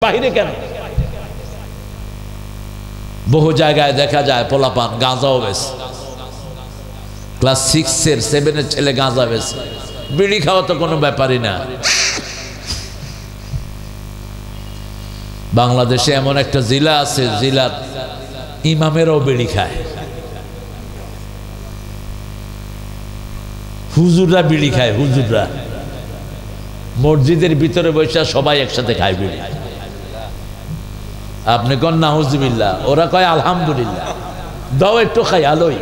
বাহিরে কেন? বহু জায়গায় দেখা যায় পোলাপান গাঁজাও বেছে, ক্লাস 6 এর 7 এর ছেলে গাঁজা বেছে। বিড়ি খাওয়া তো কোনো ব্যাপারই না। বাংলাদেশে এমন একটা জেলা আছে, জেলার ইমামেরও বিড়ি খায়, হুজুররা বিড়ি খায়। হুজুররা মসজিদের ভিতরে বসে সবাই একসাথে খায় বিড়ি। আপনি কন নাউজুবিল্লাহ, ওরা কয় আলহামদুলিল্লাহ। দাও একটু খাই আলোই।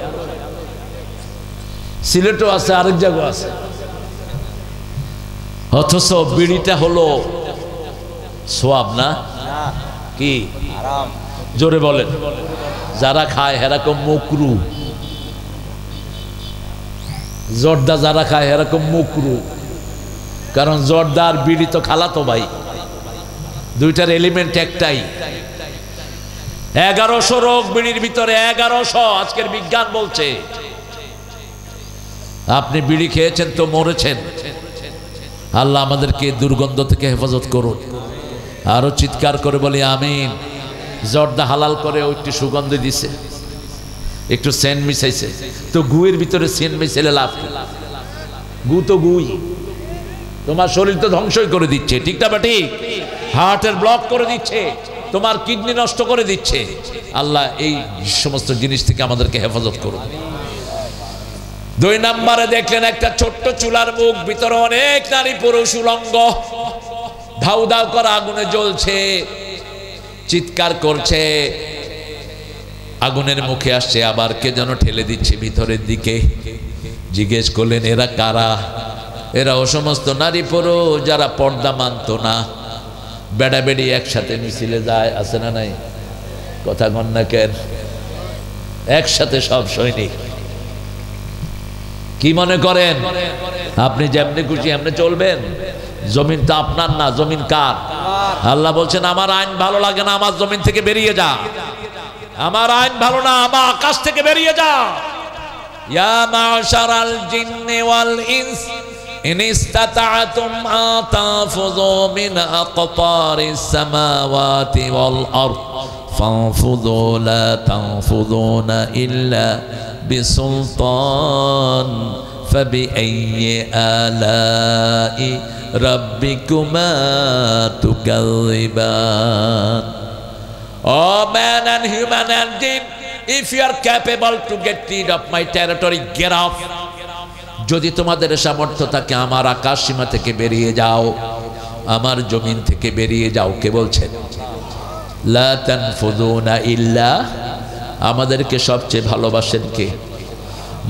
সিলেটও আছে, আরেক জায়গা আছে। অথচ বিড়িটা হলো সোয়াব না কি? জোরে বলেন। যারা খায় এরকম মুকরু, জর্দা যারা খায় এরকম মুকরু। কারণ জর্দা আর বিড়ি তো খালাতো ভাই, দুইটার এলিমেন্ট একটাই। 1100 রোগ বিড়ির ভিতরে, 1100। আজকের বিজ্ঞান বলছে আপনি বিড়ি খেয়েছেন তো মরেছেন। আল্লাহ আমাদেরকে দুর্গন্ধ থেকে হেফাজত করুন। আরো চিৎকার করে বলি আমিন। জর্দা হালাল করে একটু সুগন্ধ দিছে, একটু সেন্ট মিশাইছে। তো গুয়ের ভিতরে সেন্ট মিশাইলে লাভ কি? গু তো গুই, তোমার শরীর তো ধ্বংসই করে দিচ্ছে, ঠিক না বা ঠিক? হার্টের ব্লক করে দিচ্ছে, তোমার কিডনি নষ্ট করে দিচ্ছে। আল্লাহ এই সমস্ত জিনিস থেকে আমাদেরকে হেফাজত করুন। 2 নম্বরে দেখলেন একটা ছোট্ট চুলার মুখ, ভিতরে অনেক নারী পুরুষ উলঙ্গ, ধাউ ধাউ করে আগুনে জ্বলছে, চিৎকার করছে। আগুনের মুখে আসছে, আবার কে যেন ঠেলে দিচ্ছে ভিতরের দিকে। জিজ্ঞেস করলেন এরা কারা? এরা ও সমস্ত নারী পুরুষ যারা পর্দা মানত না। বেড়া বেড়ি একসাথে মিছিলে যায়, আছে না নাই? কথা কন না কেন? একসাথে সব সৈনিক। কি মনে করেন আপনি যেমনি খুশি এমনি চলবেন? জমিন তো আপনার না, জমিন কার? আল্লাহ বলছেন আমার আইন ভালো লাগে না, আমার জমিন থেকে বেরিয়ে যা। আমার আইন ভালো না, আমার আকাশ থেকে বেরিয়ে যা। ইয়া মাশারাল জিন্নি ওয়াল ইনস ইন ইসতাতা'তুম আন তানফুযু মিন আকতারিস সামাওয়াতি ওয়াল আরদ ফানফুযু লা তানফুযুনা ইল্লা বিসুলতান ফাবিআইয়ি আলাই রাব্বিকুমা তুকাযিবান। Oh man and human and jinn, if you are capable to get rid of my territory, get off. যদি তোমাদের সামর্থ্য থাকে আমার আকাশ সীমা থেকে বেরিয়ে যাও, আমার জমিন থেকে বেরিয়ে যাও। কে বলছেন? লা তানফুযুনা ইল্লা। আমাদেরকে সবচেয়ে ভালোবাসেন কে?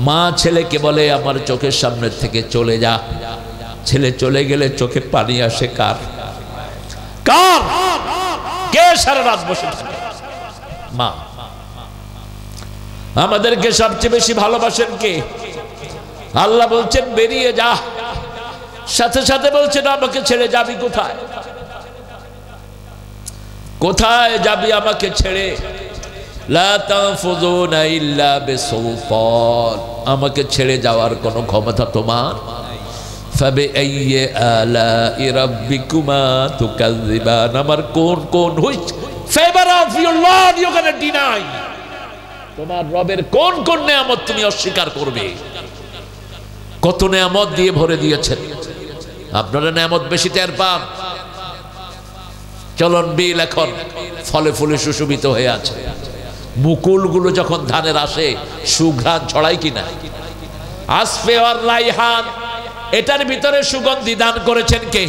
মা ছেলেকে বলে আমার চোখের সামনে থেকে চলে যা। ছেলে চলে গেলে চোখে পানি আসে কার? কার? কে সারা রাত বসে থাকে? মা। আমাদেরকে সবচেয়ে বেশি ভালোবাসেন কে? আল্লাহ বলছেন বেরিয়ে যা। সাথে সাথে বলছেন আমাকে ছেড়ে যাবি কোথায়? কোথায় যাবি আমাকে ছেড়ে? লা তানফুযুনা ইল্লা বিসুলতান। আমাকে ছেড়ে যাওয়ার কোনো ক্ষমতা তোমার? ফাবিআইয়ি আলাই রাব্বিকুমা তুকাযিবান। আমার কোন কোন which favour of your Lord you can deny? তোমার রবের কোন কোন নিয়ামত তুমি অস্বীকার করবে? কত নিয়ামত দিয়ে ভরে দিয়েছেন। আপনারা নিয়ামত বেশি টের পান। চলন বিল এখন ফলে ফুলে সুশোভিত হয়ে আছে। মুকুলগুলো যখন ধানের আসে সুঘ্রাণ ছড়ায় কিনা? আসফে আর রাইহান, এটার ভিতরে সুগন্ধি দান করেছেন কে?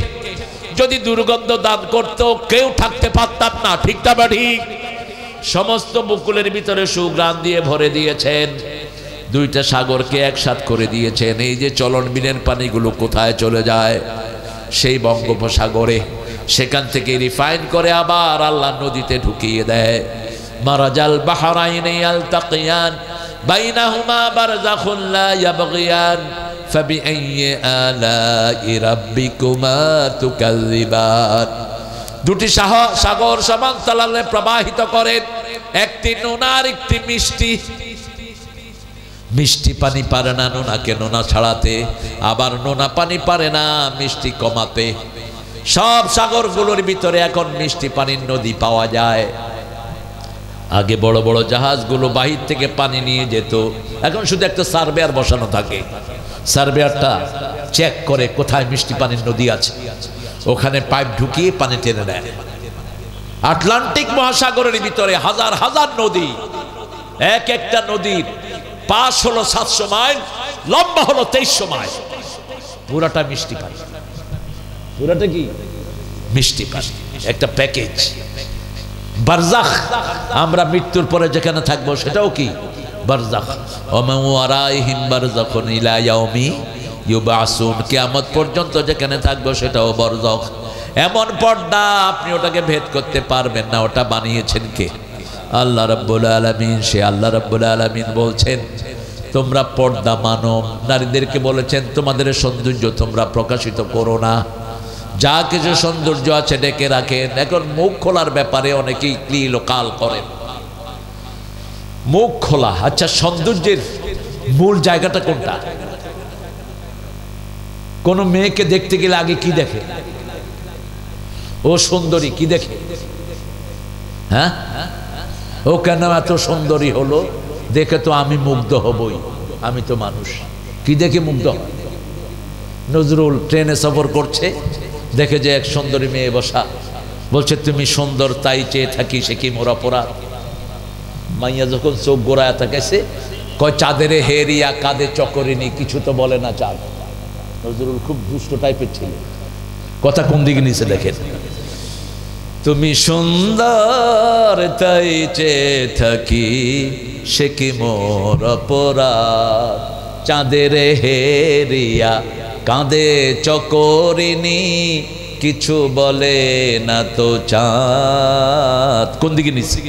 যদি দুর্গন্ধ দান করতো কেউ থাকতে পারতাম না, ঠিক না বা ঠিক? সমস্ত মুকুলের ভিতরে সুঘ্রাণ দিয়ে ভরে দিয়েছেন। 2টা সাগরকে একসাথ করে দিয়েছেন। এই যে চলন বিলের পানিগুলো কোথায় চলে যায়? সেই বঙ্গোপসাগরে। সেখান থেকে রিফাইন করে আবার আল্লাহ নদীতে ঢুকিয়ে দেয়। মারাজাল বাহরাইনি ইয়ালতাকিয়ান বাইনাহুমা বারযাখুন লা ইয়াবগিয়ান ফাবিআইয়ি আলাই রাব্বিকুমা তুকাযিবান। 2টি সাগর সমান্তরালে প্রবাহিত করেন, একটি নোনা আর একটি মিষ্টি। মিষ্টি পানি পারে না নোনাকে নোনা ছাড়াতে, আবার নোনা পানি পারে না মিষ্টি কমাতে। সব সাগরগুলোর ভিতরে এখন মিষ্টি পানির নদী পাওয়া যায়। আগে বড় বড় জাহাজগুলো বাহির থেকে পানি নিয়ে যেত, এখন শুধু একটা সার্ভেয়ার বসানো থাকে। সার্ভেয়ারটা চেক করে কোথায় মিষ্টি পানির নদী আছে, ওখানে পাইপ ঢুকিয়ে পানি টেনে নেয়। আটলান্টিক মহাসাগরের ভিতরে হাজার হাজার নদী, এক একটা নদীর পাশ হলো 700 মাইল, লম্বা হলো 2300 মাইল, পুরাটা মিষ্টি পানি। পুরাটা কি মিষ্টি পানি, একটা প্যাকেজ। বারজাখ, আমরা মৃত্যুর পরে যেখানে থাকবো সেটাও কি বারজাখ। ওমা ওয়ারাইহিম বারজাখুন ইলা ইয়াউমি ইউবাসুন, কিয়ামত পর্যন্ত যেখানে থাকবো সেটাও বারজাখ। এমন পর্দা আপনি ওটাকে ভেদ করতে পারবেন না। ওটা বানিয়েছেন কে? আল্লাহ রাব্বুল আলামিন। সে আল্লাহ রাব্বুল আলামিন বলছেন তোমরা পর্দা মানো। নারীদেরকে বলেছেন তোমাদের সৌন্দর্য তোমরা প্রকাশিত করো না, যা কিছু সৌন্দর্য আছে ডেকে রাখেন। এখন মুখ খোলার ব্যাপারে অনেকেই ক্লিলোকাল করেন। মুখ খোলা, আচ্ছা সৌন্দর্যের মূল জায়গাটা কোনটা? কোন মেয়েকে দেখতে গেলে আগে কি দেখে? ও সুন্দরী, কি দেখে? হ্যাঁ, ও কেন এত সুন্দরী হলো, দেখে তো আমি মুগ্ধ হবই, আমি তো মানুষ। কি দেখে মুগ্ধ হয়? নজরুল ট্রেনে সফর করছে, দেখে যে এক সুন্দরী মেয়ে বসা, বলছে তুমি সুন্দর তাই চেয়ে থাকি, সে কি মোর অপরাধ। মাইয়া যখন চোখ গোড়ায় তাকাইছে, কয় চাঁদের হেরিয়া কাঁদে চকরিনি, কিছু তো বলে না চাঁদ। নজরুল খুব দুষ্ট টাইপের ছিল, কথা কোন দিকে নিচে দেখেন। তুমি সুন্দর তাই চেয়ে থাকি, সে কি মোর অপরাধ। চাঁদের হেরিয়া কাঁদে চকরিনি, কিছু বলে না তো চাঁদ। কোন দিকে নিচ্ছে?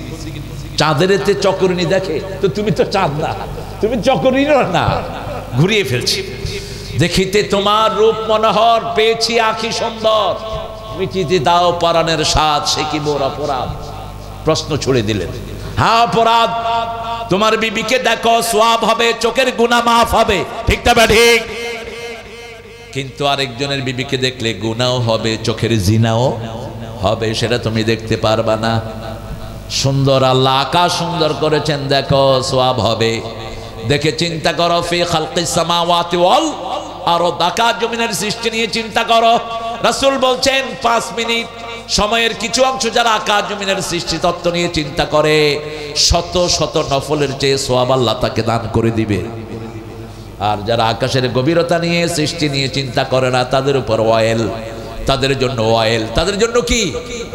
চাঁদের এতে চকরিনি দেখে, তো তুমি তো চাঁদ না, তুমি চকরিনি না, ঘুরিয়ে ফেলছি। দেখিতে তোমার রূপ মনোহর, পেয়েছি আঁখি সুন্দর, মিটিতে দাও পরাণের স্বাদ, সে কি মোর অপরাধ। প্রশ্ন ছুড়ে দিলেন। হ্যাঁ অপরাধ, তোমার বিবিকে দেখো, সোয়াব হবে, চোখের গুনাহ মাফ হবে, ঠিক না ঠিক? কিন্তু আরেকজনের বিবিকে দেখলে গুনাহও হবে, চোখের জিনাও হবে, সেটা তুমি দেখতে পারবা না। সুন্দর আল্লাহ আকাশ সুন্দর করেছেন, দেখো সোয়াব হবে। দেখে চিন্তা করো, ফি খালকিস সামাওয়াতি ওয়াল আরদ, আকাশ জমিনের সৃষ্টি নিয়ে চিন্তা করো। রাসূল বলছেন 5 মিনিট সময়ের কিছু অংশ যারা আকাশ জমিনের সৃষ্টি তত্ত্ব নিয়ে চিন্তা করে, শত শত নফলের চেয়ে সোয়াব আল্লাহ তাকে দান করে দিবে। আর যারা আকাশের গভীরতা নিয়ে সৃষ্টি নিয়ে চিন্তা করে না, তাদের উপর ওয়াইল, তাদের জন্য ওয়াইল, তাদের জন্য কি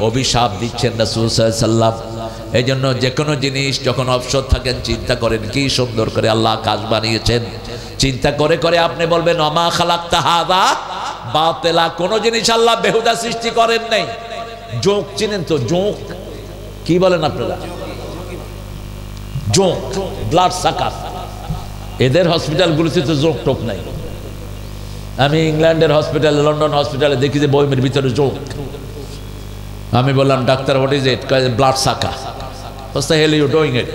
অভিশাপ দিচ্ছেন রাসূল সাল্লাল্লাহু আলাইহি ওয়াসাল্লাম। এই জন্য যে কোনো জিনিস যখন অবসর থাকেন চিন্তা করেন কি সুন্দর করে আল্লাহ আকাশ বানিয়েছেন। চিন্তা করে করে আপনি বলবেন ওমা খালাকতা হাযা বাতিলা, কোন জিনিস আল্লাহ বেহুদা সৃষ্টি করেন নাই। জোঁক চিনেন তো? জোঁক কি বলেন আপনারা? জোঁক, ব্লাড সাকার। এদের হসপিটালগুলোতে তো জোঁক টোক নাই। আমি ইংল্যান্ডের হসপিটালে, লন্ডন হসপিটালে দেখি যে বইমের ভিতরে জোঁক। আমি বললাম doctor what is it? Blood sucker. What's the hell you doing it?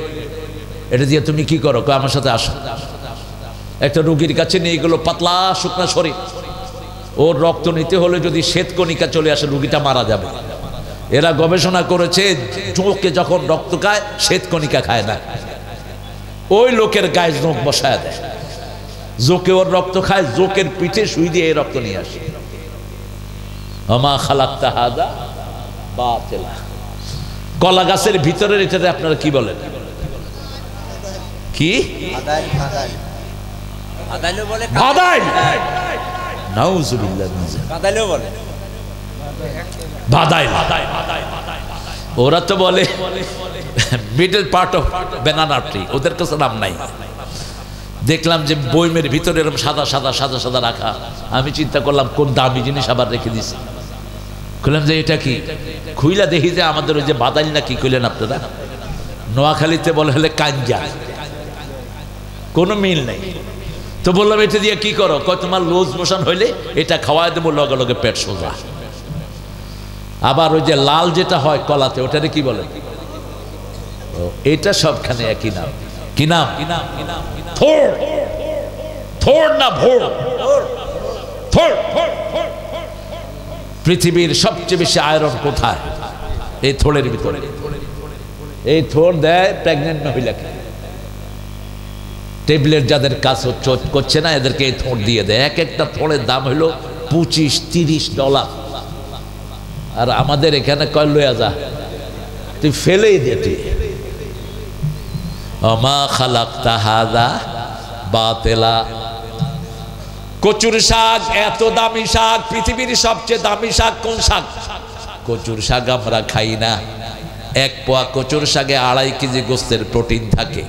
এটা দিয়ে তুমি কি করো? আমার সাথে আসো। একটা রোগীর কাছে নিয়ে গেলো, পাতলা শুকনা শরীর, ওর রক্ত নিতে হলে যদি শ্বেতকণিকা চলে আসে রোগীটা মারা যাবে। এরা গবেষণা করেছে জোঁকে যখন রক্ত খায় শ্বেতকণিকা খায় না, ওই লোকের গায়ে জোঁক বসায় দেয়। জোঁকে ওর রক্ত খায়, জোঁকের পিঠে সুই দিয়ে এই রক্ত নিয়ে আসে। ওমা খালাকতা হাযা বাতিলা। কলা গাছের ভিতরের এটাতে আপনারা কি বলেন? কি বাদাইল? নাউজুবিল্লাহ, বাদাইলও বলে। বাদাইল ওরা তো বলে middle part of banana tree, ওদের কাছে নাম নাই। দেখলাম যে বইমের ভিতরে এরকম সাদা সাদা সাদা সাদা রাখা। আমি চিন্তা করলাম কোন দামি জিনিস আবার রেখে দিছি। খুললাম যে এটা কি, খুইলা দেখি যে আমাদের ওই যে বাদাইল না কি কইলেন আপনারা, নোয়াখালীতে বলে হলে কাঞ্জা, কোনো মিল নেই। তো বললাম এটা দিয়ে কি করো? কয় তোমার লুজ মোশন হইলে এটা খাওয়াই দেবো, লগে লগে পেট সোজা। আবার ওই যে লাল যেটা হয় কলাতে, ওটারে কি বলে? এটা সবখানে একই নাম। কি নাম? থোর। থোর না ভোর? থোর। পৃথিবীর সবচেয়ে বেশি আয়রন কোথায়? এই থোড়ের ভিতরে। এই থোড় দেয় প্রেগনেন্ট মহিলাকে। ট্যাবলেট যাদের কাজ করছে না এদেরকে এই থোড় দিয়ে দেয়। এক একটা থোড়ের দাম হলো $25-30। আর আমাদের এখানে কয় লয়া যা, তুই ফেলেই দে। তুই ওমা খালাকতা হাযা বাতিলা। কচুর শাক এত দামি শাক, পৃথিবীর সবচেয়ে দামি শাক কোন শাক? কচুর শাক আমরা খাই না। এক পোয়া কচুর শাকে 2.5 কেজি গোস্তের প্রোটিন থাকে।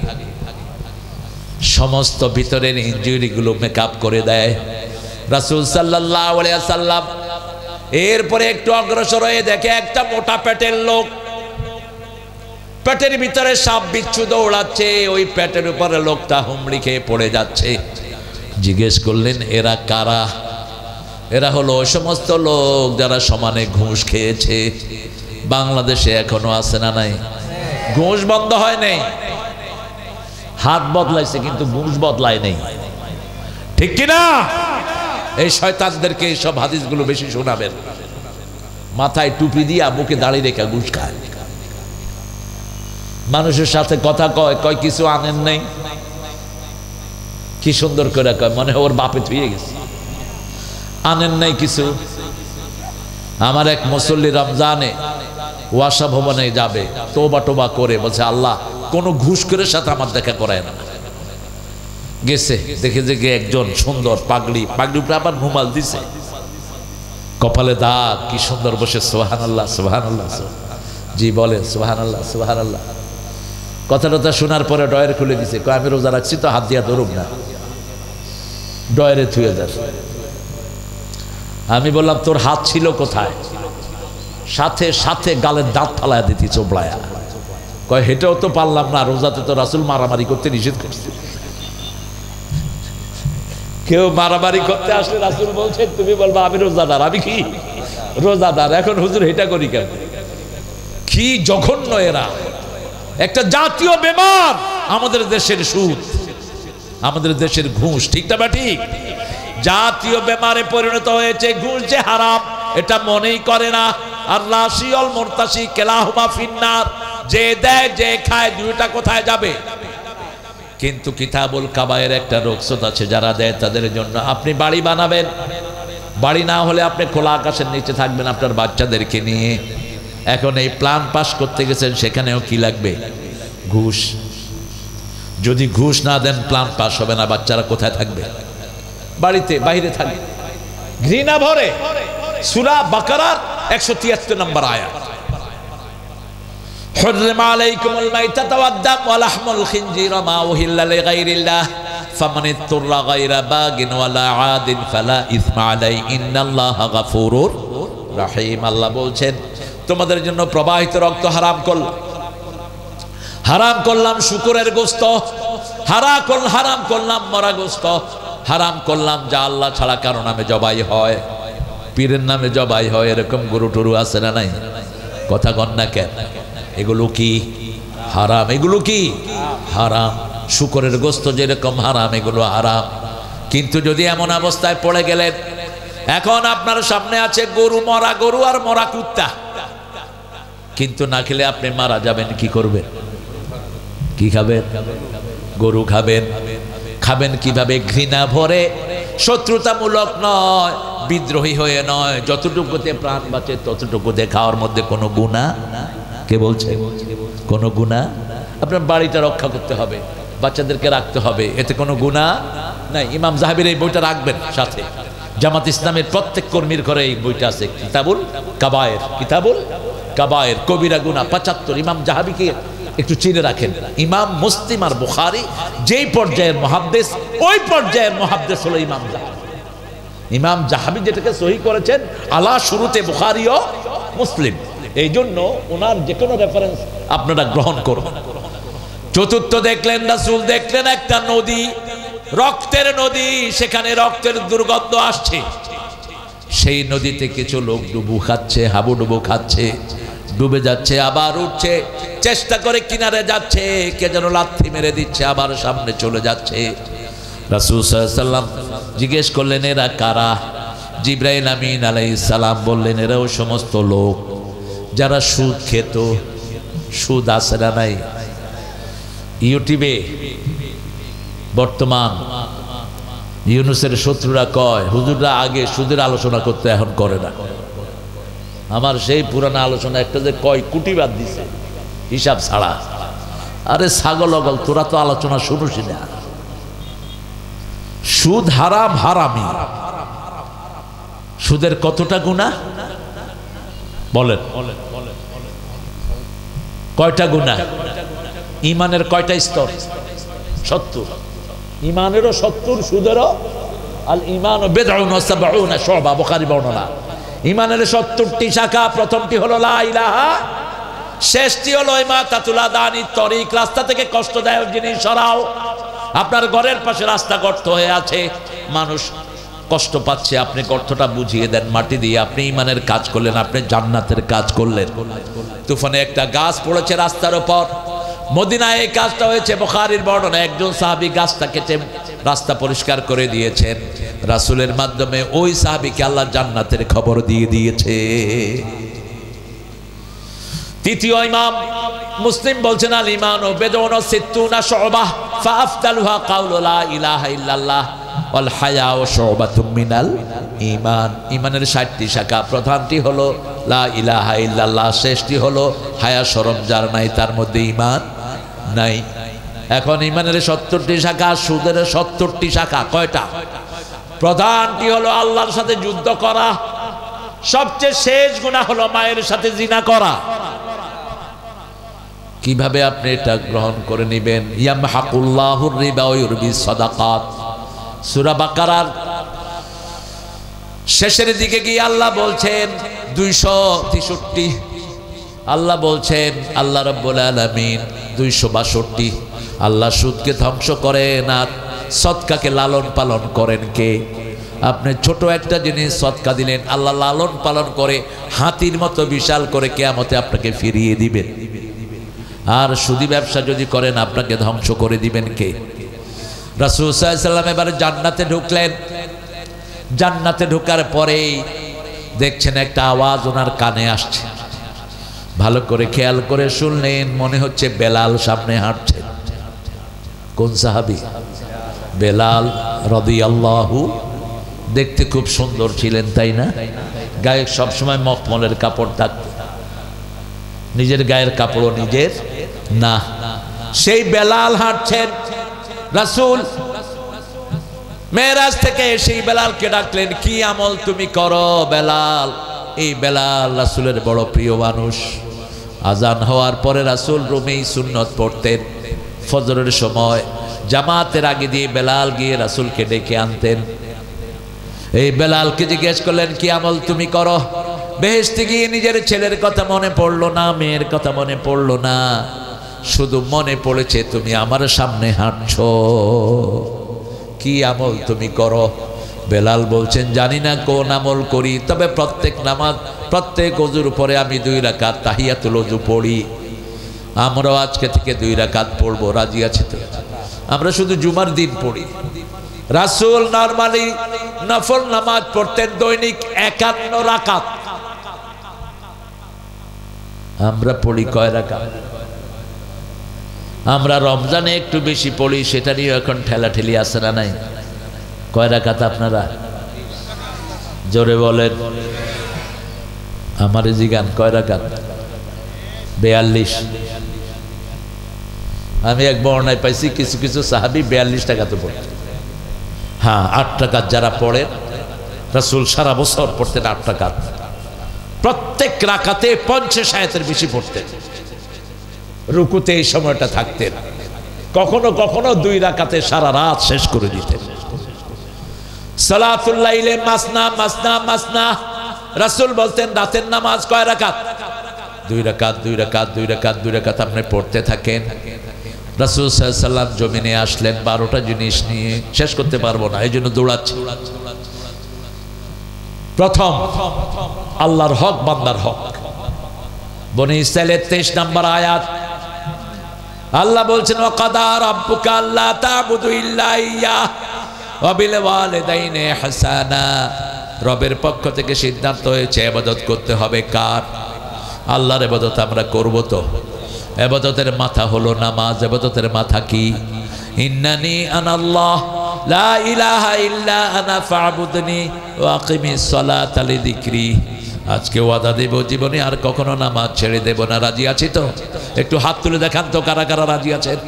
সমস্ত ভিতরের ইনজুরিগুলো মেকআপ করে দেয় রাসূল সাল্লাল্লাহু আলাইহি ওয়াসাল্লাম। এরপরে একটু অগ্রসর হয়ে দেখে একটা মোটা পেটের লোক, পেটের ভিতরে সাপ বিচ্ছু দৌড়াচ্ছে, ওই পেটের উপরে লোকটা হুমড়ি খেয়ে পড়ে যাচ্ছে। জিজ্ঞেস করলেন এরা কারা? এরা হলো ওই সমস্ত লোক যারা সমানে ঘুষ খেয়েছে। বাংলাদেশে এখনো আছে না নাই? ঘুষ বন্ধ হয় নাই, হাত বদলাইছে কিন্তু ঘুষ বদলায় নেই, ঠিক কিনা? এই শয়তানদেরকে এইসব হাদিসগুলো বেশি শোনাবেন। মাথায় টুপি দিয়া বুকে দাঁড়িয়ে রেখা ঘুষ খায়, মানুষের সাথে কথা কয়, কয় কিছু আনেন নাই, কি সুন্দর করে কয়, মনে হয় ওর বাপে থুয়ে গেছে, আনেন নাই কিছু। আমার এক মুসল্লি রমজানে ওয়াসা ভবনে যাবে, তোবা টোবা করে বলছে আল্লাহ কোন ঘুষখোরের সাথে আমার দেখা করায় না। গেছে, দেখে যে একজন সুন্দর পাগড়ি, পাগড়ির উপরে আবার রুমাল দিছে, কপালে দাগ, কি সুন্দর বসে সুবহানাল্লাহ সুবহানাল্লাহ। জি বলেন সুবহানাল্লাহ সুবহানাল্লাহ। কথাটা শোনার পরে ডয়ের খুলে দিছে, কয় আমি রোজা রাখছি তো হাত দিয়া ধরুক না, ডয়েরে থুয়ে যাস। আমি বললাম তোর হাত ছিল কোথায়? সাথে সাথে গালের দাঁত ফালায় দিতি চোপড়ায়া। কয় হেঁটেও তো পারলাম না, রোজাতে তো রাসূল মারামারি করতে নিষেধ করছে। কেউ মারামারি করতে আসলে রাসূল বলছেন তুমি বলবা আমি রোজাদার। আমি কি রোজাদার? এখন হুজুর এটা করি কেন? কি জঘন্য এরা, একটা জাতীয় বেমার। আমাদের দেশের সুদ, আমাদের দেশের ঘুষ, ঠিক না ঠিক? জাতীয় বেমারে পরিণত হয়েছে। ঘুষ যে হারাম এটা মনেই করে না। আর রাশিউল মুরতাশি কেলাহুমা ফিন্নার, যে দেয় যে খায় দুইটা কোথায় যাবে? কিন্তু কিতাবুল কাবায়ের একটা রুখসত আছে, যারা দেয় তাদের জন্য। আপনি বাড়ি বানাবেন, বাড়ি না হলে আপনি খোলা আকাশের নিচে থাকবেন আপনার বাচ্চাদেরকে নিয়ে। এখন এই প্ল্যান পাস করতে গেছেন, সেখানেও কি লাগবে? ঘুষ। যদি ঘুষ না দেন প্ল্যান পাস হবে না, বাচ্চারা কোথায় থাকবে? বাড়িতে, বাইরে থাকবে ঘৃণা ভরে। সূরা বাকারার 173 নম্বর আয়াত, হুররিমা আলাইকুমুল মাইতাতু ওয়াদ-দাম ওয়া লাহমুল খিনজির মা উহিল্লা লিগাইরিল্লাহ ফামান ইত্তুরা গায়রা বাগিন ওয়ালা আদিন ফালা ইসমা আলাই ইন্নাল্লাহা গাফুরুর রহিম। আল্লাহ বলছেন তোমাদের জন্য প্রবাহিত রক্ত হারাম করলাম, হারাম করলাম শুকরের গোশত, হারাম করলাম মরা গোশত, হারাম করলাম যা আল্লাহ ছাড়া কারো নামে জবাই হয়, পীরের নামে জবাই হয়, এরকম গরু টরু আছে না নাই? কথা কন না কেন? এগুলো কি হারাম? এগুলো কি হারাম? শুকরের গোশত যেরকম হারাম, এগুলো হারাম। কিন্তু যদি এমন অবস্থায় পড়ে গেলেন, এখন আপনার সামনে আছে গরু, মরা গরু আর মরা কুত্তা, কিন্তু না খেলে আপনি মারা যাবেন, কি করবেন? কি খাবেন? গরু খাবেন। খাবেন কিভাবে? ঘৃণা ভরে, শত্রুতামূলক নয়, বিদ্রোহী হয়ে নয়। যতটুকুতে প্রাণ বাঁচে ততটুকুতে খাওয়ার মধ্যে কোনো গুনাহ, কে বলছে কোনো গুনাহ? আপনার বাড়িটা রক্ষা করতে হবে, বাচ্চাদেরকে রাখতে হবে, এতে কোনো গুনাহ নাই। ইমাম জাহাবির এই বইটা রাখবেন সাথে। জামাত ইসলামের প্রত্যেক কর্মীর ঘরে এই বইটা আছে, কিতাবুল কাবায়ের। কিতাবুল কাবায়ের, কবিরা গুনাহ 75। ইমাম জাহাবিকে একটু চিনে রাখেন। ইমাম মুসলিম আর বুখারী যেই পর্যায়ের মুহাদ্দিস, ওই পর্যায়ের মুহাদ্দিস হলো ইমাম জাহাবি। ইমাম জাহাবি যেটাকে সহি করেছেন আলা শুরুতে বুখারী ও মুসলিম, এই জন্য ওনার যে কোনো রেফারেন্স আপনারা গ্রহণ করবেন। চতুর্থ দেখলেন, রাসূল দেখলেন একটা নদী, রক্তের নদী, সেখানে রক্তের দুর্গন্ধ আসছে। সেই নদীতে কিছু লোক ডুবু খাচ্ছে, হাবুডুবু খাচ্ছে, ডুবে যাচ্ছে, আবার উঠছে, চেষ্টা করে কিনারে যাচ্ছে, কে যেন লাথি মেরে দিচ্ছে, আবার সামনে চলে যাচ্ছে। রাসূল সাল্লাল্লাহু আলাইহি ওয়াসাল্লাম জিজ্ঞেস করলেন এরা কারা? জিবরাইল আমিন আলাইহিস সালাম বললেন এরাও সমস্ত লোক যারা সুদ খেত। সুদ আছে না নাই? ইউটিউবে বর্তমান ইউনুসের শত্রুরা কয় হুজুররা আগে সুদের আলোচনা করতে, এখন করে না। আমার সেই পুরানো আলোচনা একটা যে কয় কোটি বাদ দিছে হিসাব ছাড়া। আরে ছাগল অগল, তোরা তো আলোচনা শুনুছি না। সুদ হারাম, হারামি। সুদের কতটা গুনাহ বলেন? কয়টা গুনাহ? ইমানের কয়টা স্তর? 70। ইমানেরও 70, সুদেরও। আল ইমান বিদউন ওয়া সাবউনা শুবা, বুখারী বর্ণনা। ইমানের 70টি শাখা। প্রথমটি হলো লা ইলাহা, শেষটি হলো ইমাতাতুল আদানি তরিক, রাস্তা থেকে কষ্টদায়ক জিনিস সরাও। আপনার ঘরের পাশে রাস্তা গর্ত হয়ে আছে, মানুষ কষ্ট পাচ্ছে, আপনি গর্তটা বুঝিয়ে দেন মাটি দিয়ে। আপনি ইমানের কাজ করলেন, আপনি জান্নাতের কাজ করলেন। তুফানে একটা গাছ পড়েছে রাস্তার উপর, মদিনায় এই কাজটা হয়েছে। বুখারীর বর্ণনা, একজন সাহাবী গাছটা কেটে রাস্তা পরিষ্কার করে দিয়েছেন। রাসূলের মাধ্যমে ওই সাহাবীকে আল্লাহ জান্নাতের খবর দিয়ে দিয়েছে। তৃতীয় ইমাম মুসলিম বলছেন আল ঈমানু বিদউন সিত্তুনা শুবা ফাআফদালুহা কাউলু লা ইলাহা ইল্লাল্লাহ ওয়াল হায়াউ শুবাতুম মিনাল ঈমান। ঈমানের 60টি শাখা। প্রধানটি হলো লা ইলাহা ইল্লাল্লাহ, শেষটি হলো হায়া শরম যার নাই তার মধ্যে ঈমান নাই। এখন ঈমানের 70টি শাখা, সুদের 70টি শাখা। কয়টা? প্রধানটি হলো আল্লাহর সাথে যুদ্ধ করা। সবচেয়ে শেষ গুনাহ হলো মায়ের সাথে জিনা করা। কিভাবে আপনি এটা গ্রহণ করে নেবেন? ইয়ামহাকুল্লাহুর রিবা ওয়া ইউরবিস সাদাকাত। সূরা বাকারার শেষের দিকে গিয়ে আল্লাহ বলছেন 263, আল্লাহ বলছেন, আল্লাহ রাব্বুল আলামিন 262, আল্লাহ সুদকে ধ্বংস করেন আর সদকাকে লালন পালন করেন কে? আপনি ছোট একটা জিনিস সদকা দিলেন, আল্লাহ লালন পালন করে হাতির মতো বিশাল করে কিয়ামতে আপনাকে ফিরিয়ে দিবেন। আর সুদি ব্যবসা যদি করেন আপনাকে ধ্বংস করে দিবেন কে? রাসূল সাল্লাল্লাহু আলাইহি ওয়াসাল্লাম এবারে জান্নাতে ঢুকলেন। জান্নাতে ঢোকার পরেই দেখছেন একটা আওয়াজ ওনার কানে আসছে। ভালো করে খেয়াল করে শুনলেন, মনে হচ্ছে বেলাল সামনে হাঁটছেন। কোন সাহাবী? বেলাল রাদিয়াল্লাহু। দেখতে খুব সুন্দর ছিলেন, তাই না? গায়ে সবসময় মখমলের কাপড় থাকত, নিজের গায়ের কাপড়ও নিজের না। সেই বেলাল হাঁটছেন। রাসূল মেরাজ থেকে সেই বেলালকে ডাকলেন, কি আমল তুমি করো বেলাল? এই বেলাল রাসূলের বড় প্রিয় মানুষ। আজান হওয়ার পরে রাসূল রুমেই সুন্নত পড়তেন। ফজরের সময় জামাতের আগে দিয়ে বেলাল গিয়ে রাসূলকে ডেকে আনতেন। এই বেলালকে জিজ্ঞেস করলেন, কি আমল তুমি করো? বেহেশতে গিয়ে নিজের ছেলের কথা মনে পড়লো না, মেয়ের কথা মনে পড়লো না, শুধু মনে পড়েছে তুমি আমার সামনে হাঁটছো। কি আমল তুমি করো? বেলাল বলছেন, জানি না কোন আমল করি, তবে প্রত্যেক নামাজ, প্রত্যেক ওযুর পরে আমি 2 রাকাত তাহিয়াতুল ওযু পড়ি। আমরাও আজকে থেকে 2 রাকাত পড়বো, রাজি আছি তো? আমরা শুধু জুমার দিন পড়ি। রাসূল নরমালি নফল নামাজ পড়তেন দৈনিক 51 রাকাত। আমরা পড়ি কয় রাকাত? আমরা রমজানে একটু বেশি পড়ি, সেটা নিয়ে এখন ঠেলাঠেলি আছে না নাই? কয় রাকাত আপনারা জোরে বলেন? আমার জিগান কয় রাকাত? 42। আমি এক বর্ণায় পাইছি কিছু কিছু সাহাবী 42 টাকাতে পড়তেন। হ্যাঁ, 8 রাকাত যারা পড়েন, রাসূল সারা বছর পড়তেন 8 রাকাত। প্রত্যেক রাকাতে 50 আয়াতের বেশি পড়তেন। রুকুতে এই সময়টা থাকতেন। কখনো কখনো 2 রাকাতে সারা রাত শেষ করে দিতেন। সালাতুল লাইলে মাসনা মাসনা মাসনা। রাসূল বলতেন রাতের নামাজ কয় রাকাত? 2 রাকাত 2 রাকাত 2 রাকাত 2 রাকাত আপনি পড়তে থাকেন। রাসূল সাল্লাল্লাহু আলাইহি সাল্লাম জমিনে আসলেন 12টা জিনিস নিয়ে, শেষ করতে পারবো না, এই জন্য দৌড়াচ্ছি। প্রথম, আল্লাহর হক, বান্দার হক। বনী ইসরাঈলের 23 নম্বর আয়াত, আল্লাহ বলছেন, ওয়া কাদা রাব্বুকা আল্লা তা'বুদু ইল্লা ইয়্যাহু ওয়া বিল ওয়ালিদাইনি ইহসানা রবের পক্ষ থেকে সিদ্ধান্ত হয়েছে ইবাদত করতে হবে কার? আল্লাহর ইবাদত আমরা করব। তো ইবাদতের মাথা হলো নামাজ। ইবাদতের মাথা কি? ইন্নানি আনাল্লাহ লা ইলাহা ইল্লা আনা ফা'বুদনি ওয়া আকিমিস সালাতা লিযিকরি। আজকে ওয়াদা দেব জীবনে আর কখনো নামাজ ছেড়ে দেব না। রাজি আছি তো? একটু হাত তুলে দেখান তো কারা কারা রাজি আছেন।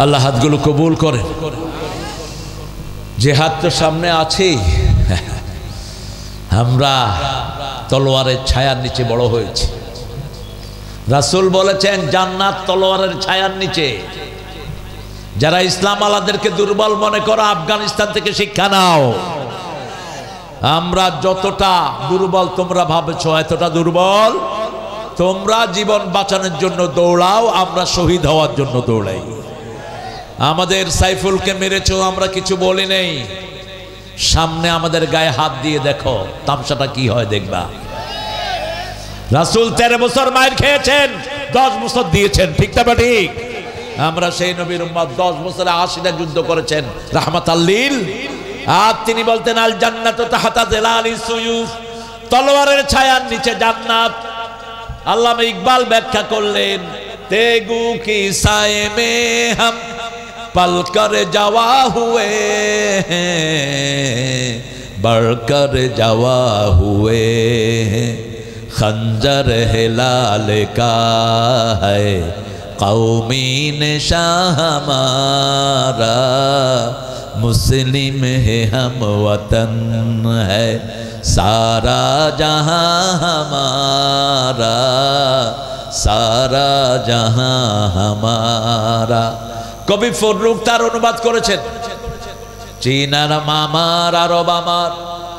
আল্লাহ হাতগুলো কবুল করেন। যে হাত তো সামনে আছেই, আমরা তলোয়ারের ছায়ার নিচে বড় হয়েছি। রাসূল বলেছেন জান্নাত তলোয়ারের ছায়ার নিচে। যারা ইসলাম আলাদেরকে দুর্বল মনে করো, আফগানিস্তান থেকে শিক্ষা নাও। আমরা যতটা দুর্বল তোমরা ভাবছো এতটা দুর্বল। তোমরা জীবন বাঁচানোর জন্য দৌড়াও, আমরা শহীদ হওয়ার জন্য দৌড়াই। আমাদের সাইফুলকে মেরেছো, আমরা কিছু বলি নেই। সামনে আমাদের গায়ে হাত দিয়ে দেখো তামসাটা কি হয় দেখবা। রাসূল 13 বছর মায়ের খেয়েছেন, 10 বছর দিয়েছেন, ঠিক না ঠিক? আমরা সেই নবীর উম্মত, 10 বছরে 80টা যুদ্ধ করেছেন রাহমাতাল লিল। আর তিনি বলতেন আল জান্নাতু তাহতা জিলালিস সুয়ুফ, তলোয়ারের ছায়ার নিচে জান্নাত। আল্লামা ইকবাল ব্যাখ্যা করলেন তেগু কি সায়ে মে হাম पल कर जवा हुए हैं, बढ़कर जवा हुए हैं, खंजर हिलाल का है कौमी निशान हमारा, मुस्लिम है हम वतन है सारा जहां हमारा, सारा जहां हमारा। কবি ফররুখ তার অনুবাদ করেছেন, চীন আর আমার, আরব আমার,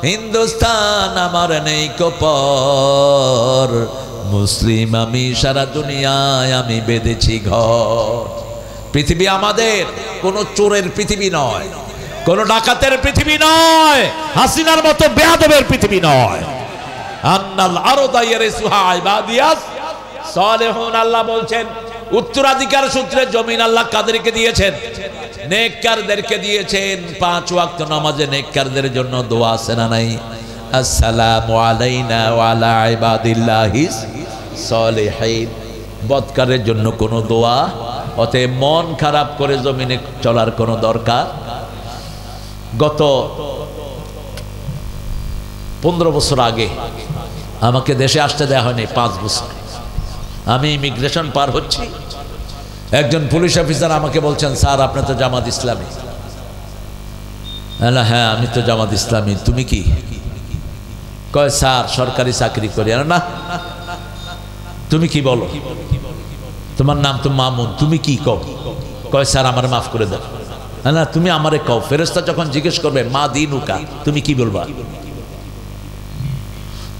হিন্দুস্তান আমার নেই কপর, মুসলিম আমি সারা দুনিয়ায় আমি বেঁধেছি ঘর। পৃথিবী আমাদের, কোনো চোরের পৃথিবী নয়, কোনো ডাকাতের পৃথিবী নয়, হাসিনার মতো বেয়াদবের পৃথিবী নয়। আন্নাল আরদা ইয়ারিসুহা ইবাদিয়াস সালিহুন। আল্লাহ বলছেন উত্তরাধিকার সূত্রে জমিন আল্লাহ কাদেরকে দিয়েছেন? নেককারদেরকে দিয়েছেন। 5 ওয়াক্ত নামাজে নেককারদের জন্য দোয়া আছে না নাই? আসসালামু আলাইনা ওয়া আলা ইবাদিল্লাহিস সলিহিন। বদকারের জন্য কোনো দোয়া, অতএব মন খারাপ করে জমিনে চলার কোনো দরকার। গত 15 বছর আগে আমাকে দেশে আসতে দেওয়া হয়নি, 5 বছর। আমি ইমিগ্রেশন পার হচ্ছি, একজন পুলিশ অফিসার আমাকে বলছেন স্যার আপনি তো জামাত ইসলামী। হ্যাঁ আমি তো জামাত ইসলামী। তুমি কি? কয় স্যার সরকারি চাকরি করি। না তুমি কি বলো? তোমার নাম তো মামুন, তুমি কি কও? কয় স্যার আমার মাফ করে দাও। না তুমি আমারে কও। ফেরেশতা যখন জিজ্ঞেস করবে মা দিনুকা, তুমি কি বলবা?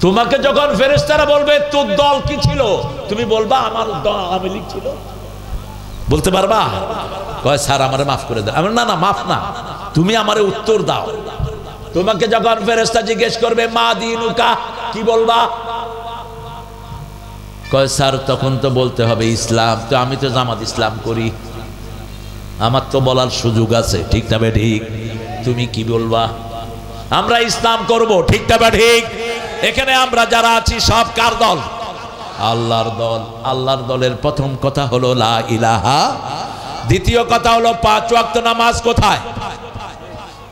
তোমাকে যখন ফেরেশতারা বলবে তোর দল কি ছিল, তুমি বলবা আমার দল আওয়ামী লীগ ছিল, বলতে পারবা? কয় স্যার আমারে মাফ করে দাও। না না মাফ না, তুমি আমারে উত্তর দাও। তোমাকে যখন ফেরেশতা জিজ্ঞেস করবে মা দিনুকা, কি বলবা? কয় স্যার তখন তো বলতে হবে ইসলাম। তো আমি তো জামাত ইসলাম করি, আমার তো বলার সুযোগ আছে, ঠিক না বে ঠিক? তুমি কি বলবা? আমরা ইসলাম করব, ঠিক না বে ঠিক? এখানে আমরা যারা আছি সব কার দল? আল্লাহর দল। আল্লাহর দলের প্রথম কথা হলো লা ইলাহা, দ্বিতীয় কথা হলো 5 ওয়াক্ত নামাজ কোথায়?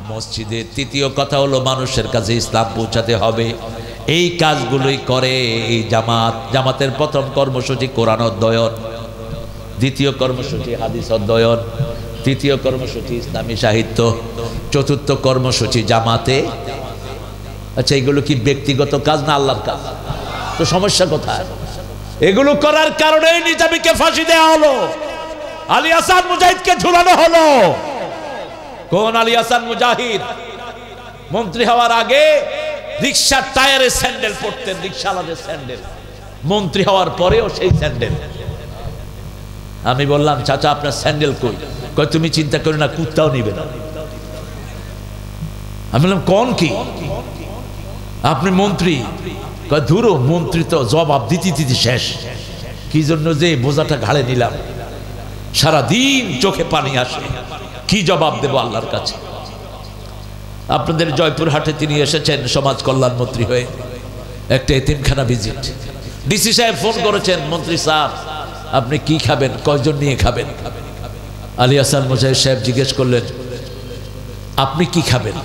মসজিদে। তৃতীয় কথা হলো মানুষের কাছে ইসলাম পৌঁছাতে হবে। এই কাজগুলোই করে এই জামাত। জামাতের প্রথম কর্মসূচি কোরআন অধ্যয়ন, দ্বিতীয় কর্মসূচি হাদিস অধ্যয়ন, তৃতীয় কর্মসূচি ইসলামী সাহিত্য, চতুর্থ কর্মসূচি জামাতে। আচ্ছা এগুলো কি ব্যক্তিগত কাজ না আল্লাহর কাজ? তো সমস্যা কোথায়? এগুলো করার কারণেই নিজামীকে ফাঁসি দেওয়া হলো, আলী হাসান মুজাহিদকে ঝুলানো হলো। কোন আলী হাসান মুজাহিদ? মন্ত্রী হওয়ার আগে রিকশার টায়ারে স্যান্ডেল পরতেন, রিকশাওয়ালাদের স্যান্ডেল। মন্ত্রী হওয়ার পরেও সেই স্যান্ডেল। আমি বললাম চাচা আপনার স্যান্ডেল কই? কই তুমি চিন্তা করো না, কুত্তাও নিবে না। আমি বললাম কোন কি? আপনি মন্ত্রী? ধুরো, মন্ত্রী তো জবাব দিতে দিতে শেষ, কি জন্য যে বোঝাটা ঘাড়ে নিলাম, সারাদিন চোখে পানি আসে, কি জবাব দেব আল্লাহর কাছে। আপনাদের জয়পুরহাটে তিনি এসেছেন সমাজ কল্যাণ মন্ত্রী হয়ে, একটা এতিমখানা ভিজিট। ডিসি সাহেব ফোন করেছেন, মন্ত্রী স্যার আপনি কি খাবেন, কয়জন নিয়ে খাবেন? আলী হাসান মুজাহিদ সাহেব জিজ্ঞেস করলেন, আপনি কি খাবেন?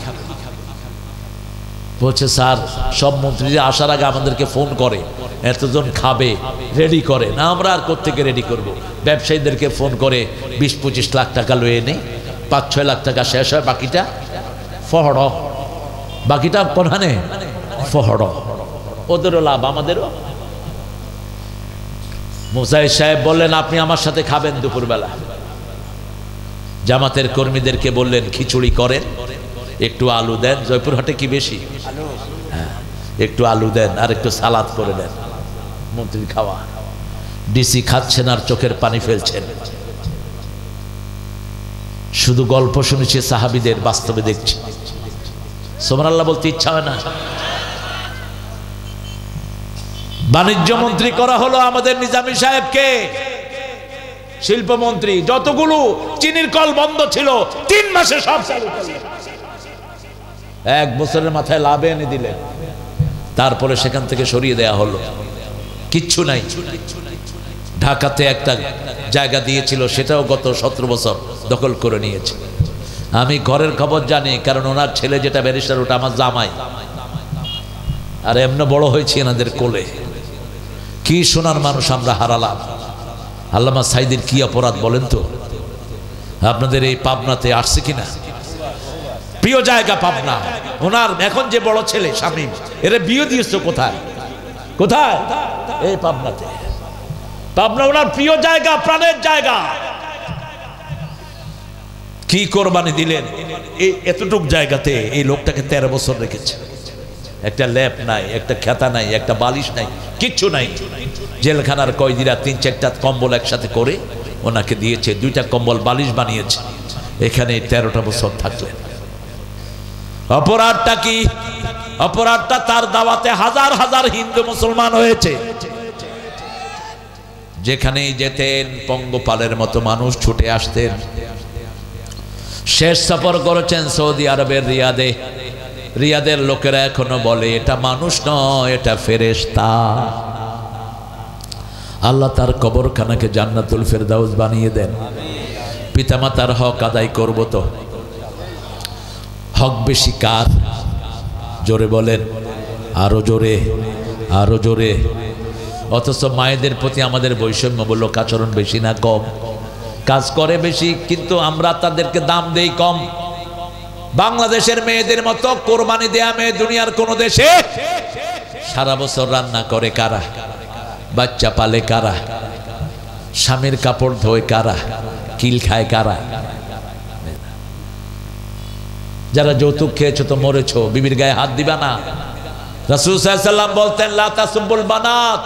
বলছে, স্যার সব মন্ত্রীরা আসার আগে আমাদেরকে ফোন করে, এতজন খাবে, রেডি করে না, আমরা আর কোত্থেকে রেডি করব। ব্যবসায়ীদেরকে ফোন করে 20-25 লাখ টাকা লয়ে নেই, 5-6 লাখ টাকা শেষ হয়, বাকিটা ফহড়, বাকিটা কোনখানে ফহড়, ওদেরও লাভ আমাদেরও। মুজাহিদ সাহেব বললেন, আপনি আমার সাথে খাবেন দুপুরবেলা। জামাতের কর্মীদেরকে বললেন, খিচুড়ি করেন, একটু আলু দেন, জয়পুরহাটে কি বেশি, হ্যাঁ একটু আলু দেন আর একটু সালাদ করে দেন, মন্ত্রীর খাওয়া। ডিসি খাচ্ছেন আর চোখের পানি ফেলছেন। শুধু গল্প শুনেছি সাহাবীদের, বাস্তবে দেখছি। সুবহানাল্লাহ বলতে ইচ্ছা হয় না। বাণিজ্য মন্ত্রী করা হলো আমাদের নিজামী সাহেবকে, শিল্পমন্ত্রী। যতগুলো চিনির কল বন্ধ ছিল 3 মাসে সব চালু করলেন, 1 বছরের মাথায় লাভ এনে দিলেন। তারপরে সেখান থেকে সরিয়ে দেয়া হলো, কিচ্ছু নাই। ঢাকাতে একটা জায়গা দিয়েছিল, সেটাও গত 17 বছর দখল করে নিয়েছে। আমি ঘরের খবর জানি, কারণ ওনার ছেলে যেটা ব্যারিস্টার, ওটা আমার জামাই, আর এমনি বড় হয়েছি এনাদের কোলে। কি সোনার মানুষ আমরা হারালাম। আল্লামা সাইদির কি অপরাধ বলেন তো? আপনাদের এই পাবনাতে আসছে কিনা? প্রিয় জায়গা পাবনা। ওনার এখন যে বড় ছেলে শামীম, এর বিয়ে দিয়েছে কোথায়? কোথায়? এই পাবনাতে। পাবনা ওনার প্রিয় জায়গা, প্রাণের জায়গা। কি কোরবানি দিলেন এই এতটুক জায়গাতে। এই লোকটাকে 13 বছর রেখেছে, একটা ল্যাপ নাই, একটা খেতা নাই, একটা বালিশ নাই, কিচ্ছু নাই। জেলখানার কয়েদিরা 3-4টা কম্বল একসাথে করে ওনাকে দিয়েছে, 2টা কম্বল বালিশ বানিয়েছে। এখানে 13টা বছর থাকলেন। অপরাধটা কি? অপরাধটা তার দাওয়াতে হাজার হাজার হিন্দু মুসলমান হয়েছে। যেখানেই যেতেন পঙ্গপালের মতো মানুষ ছুটে আসতেন। শেষ সফর করেছেন সৌদি আরবের রিয়াদে। রিয়াদের লোকেরা এখনো বলে, এটা মানুষ নয়, এটা ফেরেশতা। আল্লাহ তার কবরখানাকে জান্নাতুল ফেরদাউস বানিয়ে দেন। পিতামাতার হক আদায় করব তো। হক বেশি কার? জোরে বলেন, আরো জোরে, আরো জোরে। অথচ মায়েদের প্রতি আমাদের বৈষম্যমূলক আচরণ বেশি না কম? কাজ করে বেশি, কিন্তু আমরা তাদেরকে দাম দেই কম। বাংলাদেশের মেয়েদের মতো কোরবানি দেয়া মেয়ে দুনিয়ার কোন দেশে? সারা বছর রান্না করে কারা? বাচ্চা পালে কারা? স্বামীর কাপড় ধোয় কারা? কিল খায় কারা? যারা যৌতুক খেয়েছো তো মরেছো, বিবির গায়ে হাত দিবা না। রাসূল সাল্লাল্লাহু আলাইহি ওয়াসাল্লাম বলতেন, লা তাসুবুল বানাত,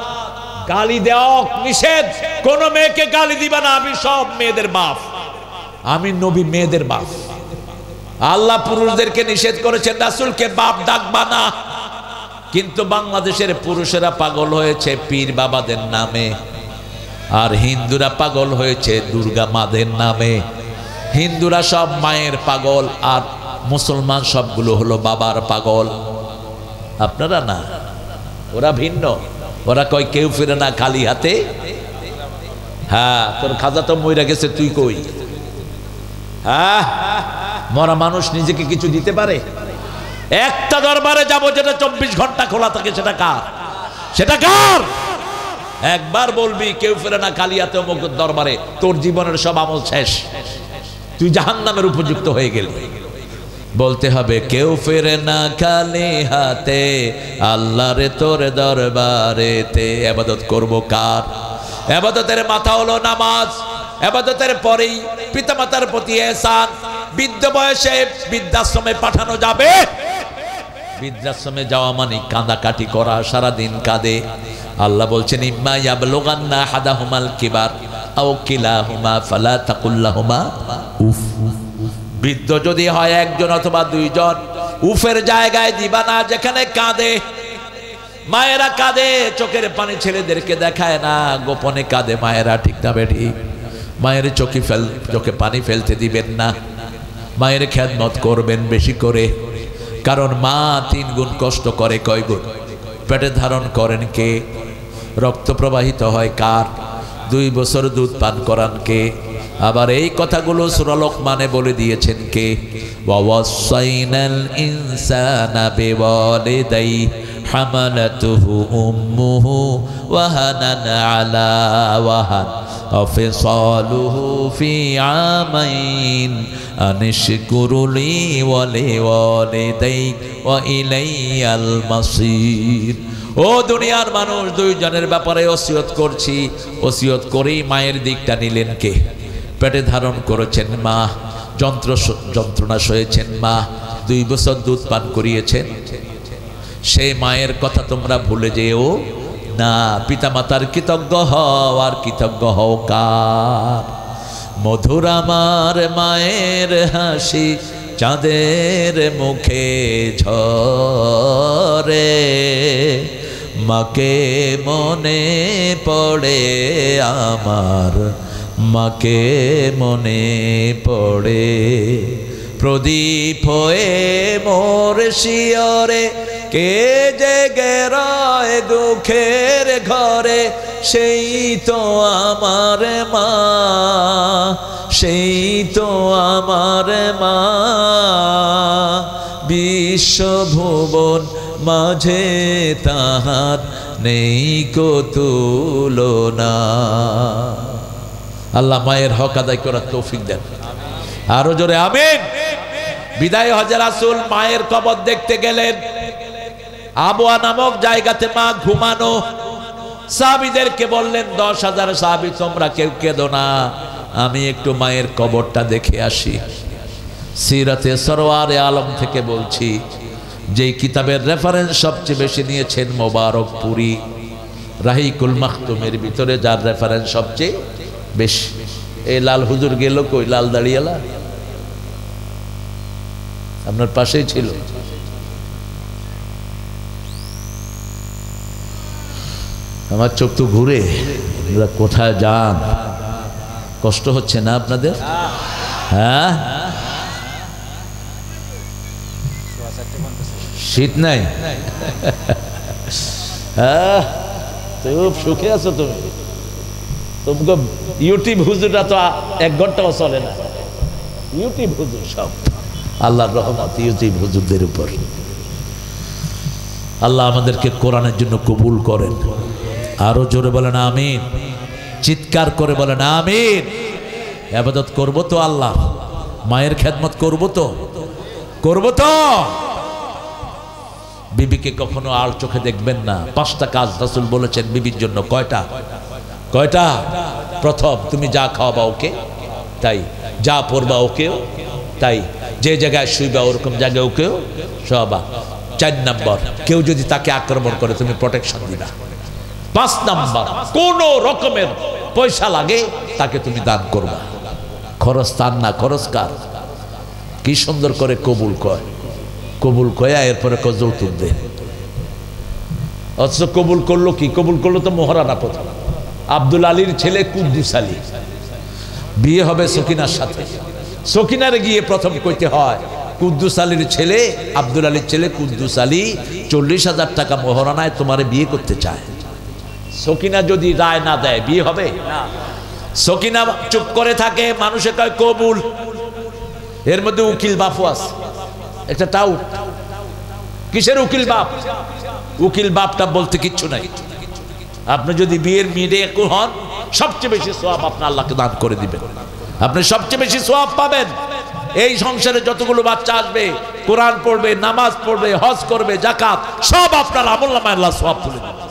গালি দেওয়া নিষেধ। কোন মেয়েকে গালি দিবা না, আমি সব মেয়েদের বাপ, আমি নবী মেয়েদের বাপ। আল্লাহ পুরুষদেরকে নিষেধ করেছেন, রাসূলকে বাপ ডাকবা না। কিন্তু বাংলাদেশের পুরুষেরা পাগল হয়েছে পীর বাবাদের নামে, আর হিন্দুরা পাগল হয়েছে দুর্গা মাদের নামে। হিন্দুরা সব মায়ের পাগল, আর মুসলমান সবগুলো হলো বাবার পাগল। আপনারা না, ওরা ভিন্ন। ওরা কয় কেউ ফিরে না খালি হাতে। হ্যাঁ, তোর খাজা তো মইরা গেছে, তুই কই? হ্যাঁ, মরা মানুষ নিজেকে কিছু দিতে পারে? একটা দরবারে যাবো যেটা 24 ঘন্টা খোলা থাকে, সেটা কার? সেটা কার? একবার বলবি কেউ ফিরে না খালি হাতে অমুক দরবারে, তোর জীবনের সব আমল শেষ, তুই জাহান্নামের উপযুক্ত হয়ে গেলি। বলতে হবে কেউ ফেরে না খালি হাতে, আল্লাহর তোর দরবারেতে। ইবাদত করব কার? ইবাদতের মাথা হলো নামাজ। ইবাদতের পরেই পিতামাতার প্রতি ihsan। বৃদ্ধ বয়সে বৃদ্ধাশ্রমে পাঠানো যাবে? বৃদ্ধাশ্রমে যাওয়া মানে কাঁদাকাটি করা, সারাদিন কাঁদে। আল্লাহ বলছেন, ইম্মা ইয়াবলুগান্না আহাদাহুমাল কিবার আও কিলাহুমা ফালা তাকুল লাহুমা উফ। বৃদ্ধ যদি হয় একজন অথবা দুইজন, উফের জায়গায় দিবা না যেখানে কাঁদে। মায়েরা কাঁদে, চোখের পানি ছেলেদেরকে দেখায় না, গোপনে কাঁদে মায়েরা, ঠিক না বেঠিক? মায়ের চোখে পানি ফেলতে দিবেন না। মায়ের খেদমত করবেন বেশি করে, কারণ মা 3 গুণ কষ্ট করে। কয় গুণ? পেটে ধারণ করেন কে? রক্ত প্রবাহিত হয় কার? 2 বছর দুধ পান করান কে? আবার এই কথাগুলো সূরা লোকমানে বলে দিয়েছেন কে? ওয়াসাইনাল ইনসানা বিওয়ালিদাইহি হামালাতুহু উম্মুহু ওয়াহানান আলা ওয়াহান ওয়াফিসালুহু ফি আমাইন আনিশকুরুলি ওয়া লিওয়ালিদাইক ওয়া ইলাইয়াল মাসির। ও দুনিয়ার মানুষ, 2 জনের ব্যাপারে ওসিয়ত করছি। ওসিয়ত করেই মায়ের দিকটা নিলেন কে? পেটে ধারণ করেছেন মা, যন্ত্রণা সয়েছেন মা, 2 বছর দুধ পান করিয়েছেন, সেই মায়ের কথা তোমরা ভুলে যেও না। পিতামাতার কৃতজ্ঞ হও, আর কৃতজ্ঞ হও কার? মধুর আমার মায়ের হাসি চাঁদের মুখে ঝরে, মাকে মনে পড়ে আমার, মাকে মনে পড়ে। প্রদীপ হয়ে মোর শিয়রে কে জেগে রয় দুঃখের ঘরে, সেই তো আমার মা, সেই তো আমার মা। বিশ্বভুবন মাঝে তাহার নেই কো তুলনা। আল্লাহ মায়ের হক আদায় করার তৌফিক দেন। আরো জোরে আমিন। বিদায় হজে রাসূল মায়ের কবর দেখতে গেলেন। আবওয়া নামক জায়গাতে মা ঘুমানো। সাহাবীদেরকে বললেন, 10,000 সাহাবী তোমরা কেউ কেঁদো না, আমি একটু মায়ের কবরটা দেখে আসি। সিরাতে সরওয়ারে আলম থেকে বলছি, যেই কিতাবের রেফারেন্স সবচেয়ে বেশি নিয়েছেন মোবারকপুরী, রাহিকুল মাখতুমের ভিতরে যার রেফারেন্স সবচেয়ে বেশি। এই লাল হুজুর গেল কই? লাল দাড়িয়ালা আপনার পাশেই ছিল। আমার চোখ তো ঘুরে, কোথায় যান? কষ্ট হচ্ছে না আপনাদের? হ্যাঁ, শীত নাই? হ্যাঁ, খুব সুখে আছো তুমি। তোমাকে ইউটিউব হুজুররা তো 1 ঘন্টাও চলে না। ইউটিউব হুজুর সব আল্লাহর রহমত ইউটিউব হুজুরদের উপর। আল্লাহ আমাদেরকে কোরআনের জন্য কবুল করেন। আরো জোরে বলেন আমিন, চিৎকার করে বলেন আমিন। ইবাদত করব তো আল্লাহ, মায়ের খেদমত করব তো, করব তো। বিবিকে কখনো আর চোখে দেখবেন না। 5টা কাজ রাসূল বলেছেন বিবির জন্য। কয়টা? কয়টা? প্রথম, তুমি যা খাওয়াবা ওকে তাই, যা পরবা ওকেও তাই, যে জায়গায় শুইবা ওরকম জায়গায় ওকেও শোয়াবা। 4 নম্বর, কেউ যদি তাকে আক্রমণ করে তুমি প্রোটেকশন দিবা। 5 নম্বর, কোন রকমের পয়সা লাগে তাকে তুমি দান করবা। খরচ তার না, খরচ কার? কি সুন্দর করে কবুল কয়, কবুল কয়া এরপরে যৌতুক দে। অথচ কবুল করলো কি? কবুল করলো তো মোহরানা প্রথম। আব্দুল আলীর ছেলে কুদ্দুস আলী, বিয়ে হবে সকিনার সাথে। সকিনারে গিয়ে প্রথম কইতে হয়, কুদ্দুস আলীর ছেলে, আব্দুল আলীর ছেলে কুদ্দুস আলী 40,000 টাকা মোহরানায় তোমারে বিয়ে করতে চায়। সকিনা যদি রায় না দেয় বিয়ে হবে না। সকিনা চুপ করে থাকে, মানুষে কয় কবুল। এর মধ্যে উকিল বাপু আছে, একটা টাউট। কিসের উকিল বাপ? উকিল বাপটা বলতে কিচ্ছু নাই। আপনি যদি বিয়ের মেয়ে হন, সবচেয়ে বেশি সওয়াব আপনি আল্লাহকে দান করে দিবেন, আপনি সবচেয়ে বেশি সওয়াব পাবেন। এই সংসারে যতগুলো বাচ্চা আসবে, কোরআন পড়বে, নামাজ পড়বে, হজ করবে, যাকাত, সব আপনার আমলনামায় আল্লাহ সওয়াব তুলে দেবেন।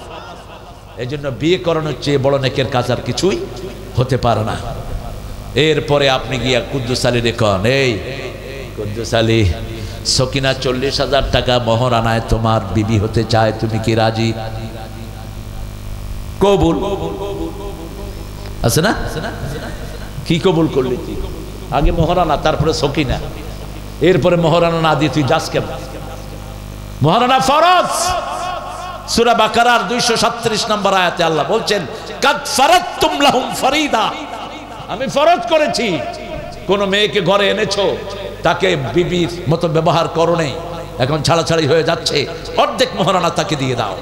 এই জন্য বিয়ে করানোর চেয়ে বড় নেকের কাজ আর কিছুই হতে পারে না। এরপরে আপনি গিয়া কুদ্দুস আলী রেখন, এই কুদ্দুস আলী, সকিনা 40,000 টাকা মোহরানায় তোমার বিবি হতে চায়, তুমি কি রাজি? কবুল আছে না? কি কবুল করলি তুই? আগে মোহরানা, তারপরে সকিনা, এরপরে মোহরানা না দিয়ে তুই যাস কেমন? মহারানা ফরজ। সূরা বাকারার 237 নম্বর আয়াতে আল্লাহ বলছেন কাদ ফারাদতুম লাহুম ফরিদা, আমি ফরজ করেছি। কোন মেয়েকে ঘরে এনেছো, তাকে বিবির মতো ব্যবহার করো নেই, এখন ছাড়াছাড়ি হয়ে যাচ্ছে, অর্ধেক মহারানা তাকে দিয়ে দাও।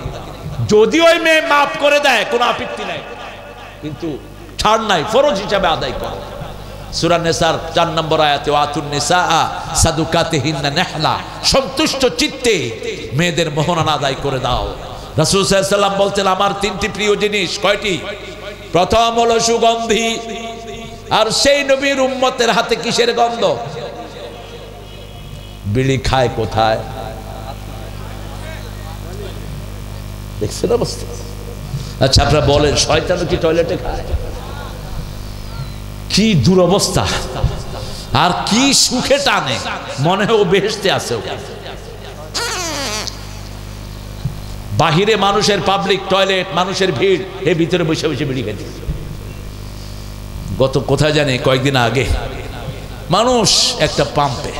যদি ওই মেয়ে মাফ করে দেয় কোনো আপত্তি নাই, কিন্তু ছাড় নাই, ফরজ হিসাবে আদায় করো। সূরা নিসার 4 নম্বর আয়াতে ওয়াতুন নিসাআ সাদুকাতিহিন্না নিহলা, সন্তুষ্ট চিত্তে মেয়েদের মোহরানা আদায় করে দাও। রাসূল সাল্লাল্লাহু আলাইহি ওয়াসাল্লাম বলতেন আমার 3টি প্রিয় জিনিস। কয়টি? প্রথম হলো সুগন্ধি। আর সেই নবীর উম্মতের হাতে কিসের গন্ধ? বিড়ি খায় কোথায়? দেখছেন অবস্থা? আচ্ছা আপনারা বলেন, শয়তানও কি টয়লেটে খায়? কি দুরবস্থা, আর কি সুখে টানে, মনে হয় ও বেহেশতে আছে। বাহিরে মানুষের পাবলিক টয়লেট, মানুষের ভিড়, এর ভিতরে বসে বসে বিড়ি খেতে। গত কোথায় জানি কয়েকদিন আগে মানুষ একটা পাম্পে,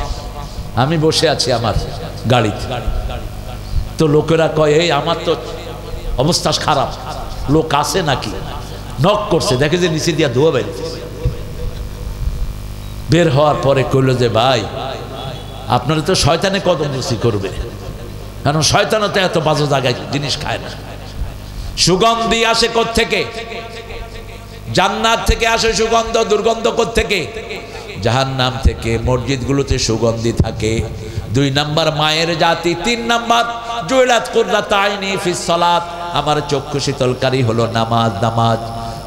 আমি বসে আছি আমার গাড়িতে, তো লোকেরা কয় এই আমার তো অবস্থা খারাপ, লোক আছে নাকি? নক করছে, দেখে যে নিচে দিয়া ধোয়া বেরিয়েছে। বের হওয়ার পরে কইল যে ভাই আপনারা তো শয়তানে কদমরসি করবে, কারণ শয়তানও তো এত বাজে জায়গায় জিনিস খায় না। সুগন্ধি আসে কোত্থেকে? জান্নাত থেকে আসে সুগন্ধ। দুর্গন্ধ কোত্থেকে? জাহান্নাম থেকে। মসজিদগুলোতে সুগন্ধি থাকে। 2 নাম্বার মায়ের জাতি। 3 নাম্বার জুইলাত কুররাত আইনি ফিস সালাত, আমার চক্ষু শীতলকারী হলো নামাজ। নামাজ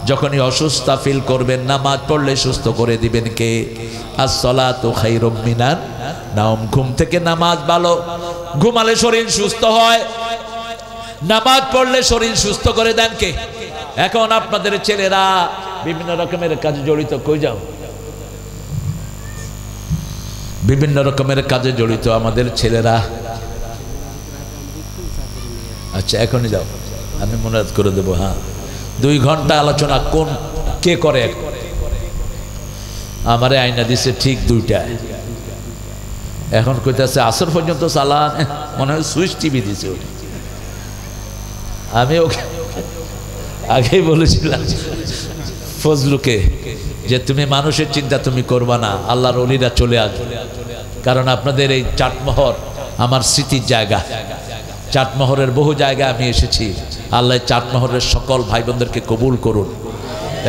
যখনই অসুস্থ ফিল করবেন, নামাজ পড়লে সুস্থ করে দিবেন কে? আস-সালাতু খায়রুম মিনান নাওম, ঘুম থেকে নামাজ ভালো। ঘুমালে শরীর সুস্থ হয়, নামাজ পড়লে শরীর সুস্থ করে দেন কে? এখন আপনাদের ছেলেরা বিভিন্ন রকমের কাজে জড়িত। কই যাও? বিভিন্ন রকমের কাজে জড়িত আমাদের ছেলেরা। আচ্ছা এখনই যাও, আমি মনে করে দেবো। হ্যাঁ, 2 ঘন্টা আলোচনা কোন কে করে? আমারে আইনা দিছে ঠিক 2টায়, এখন কইতেছে আসর পর্যন্ত চালান, মনে হয় সুইচ টিভি দিছে। আমি ওকে আগেই বলেছিলাম ফজলুকে যে তুমি মানুষের চিন্তা তুমি করবা না, আল্লাহর ওলিরা চলে আসবে। কারণ আপনাদের এই চাটমোহর আমার স্মৃতির জায়গা। চাটমোহরের বহু জায়গায় আমি এসেছি। আল্লাহ চাটমোহরের সকল ভাই বোনদেরকে কবুল করুন।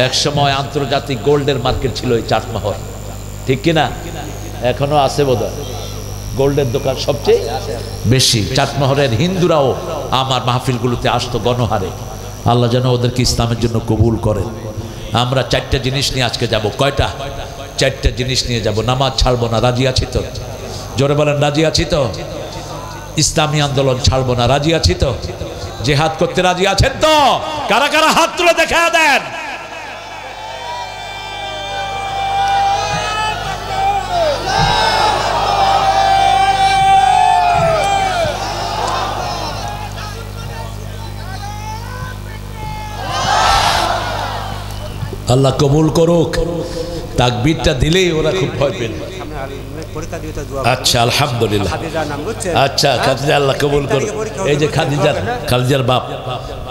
এক সময় আন্তর্জাতিক গোল্ডের মার্কেট ছিল এই চাটমোহর, ঠিক কিনা? এখনো আছে বোধহয় গোল্ডের দোকান সবচেয়ে বেশি। চাটমোহরের হিন্দুরাও আমার মাহফিলগুলোতে আসতো গণহারে। আল্লাহ যেন ওদেরকে ইসলামের জন্য কবুল করেন। আমরা 4টা জিনিস নিয়ে আজকে যাব। কয়টা? 4টা জিনিস নিয়ে যাব। নামাজ ছাড়বো না, রাজি আছি তো? জোরে বলেন রাজি আছি তো? ইসলামী আন্দোলন ছাড়বো না, রাজি আছি তো? জিহাদ করতে রাজি আছেন তো? কারা কারা হাত তুলে দেখা দেন। আল্লাহ কবুল করুক। তাকবীরটা দিলেই ওরা খুব ভয় পেল। আচ্ছা আলহামদুলিল্লাহ। আচ্ছা খাদিজা, আল্লাহ কবুল করুক। এই যে খাদিজার বাপ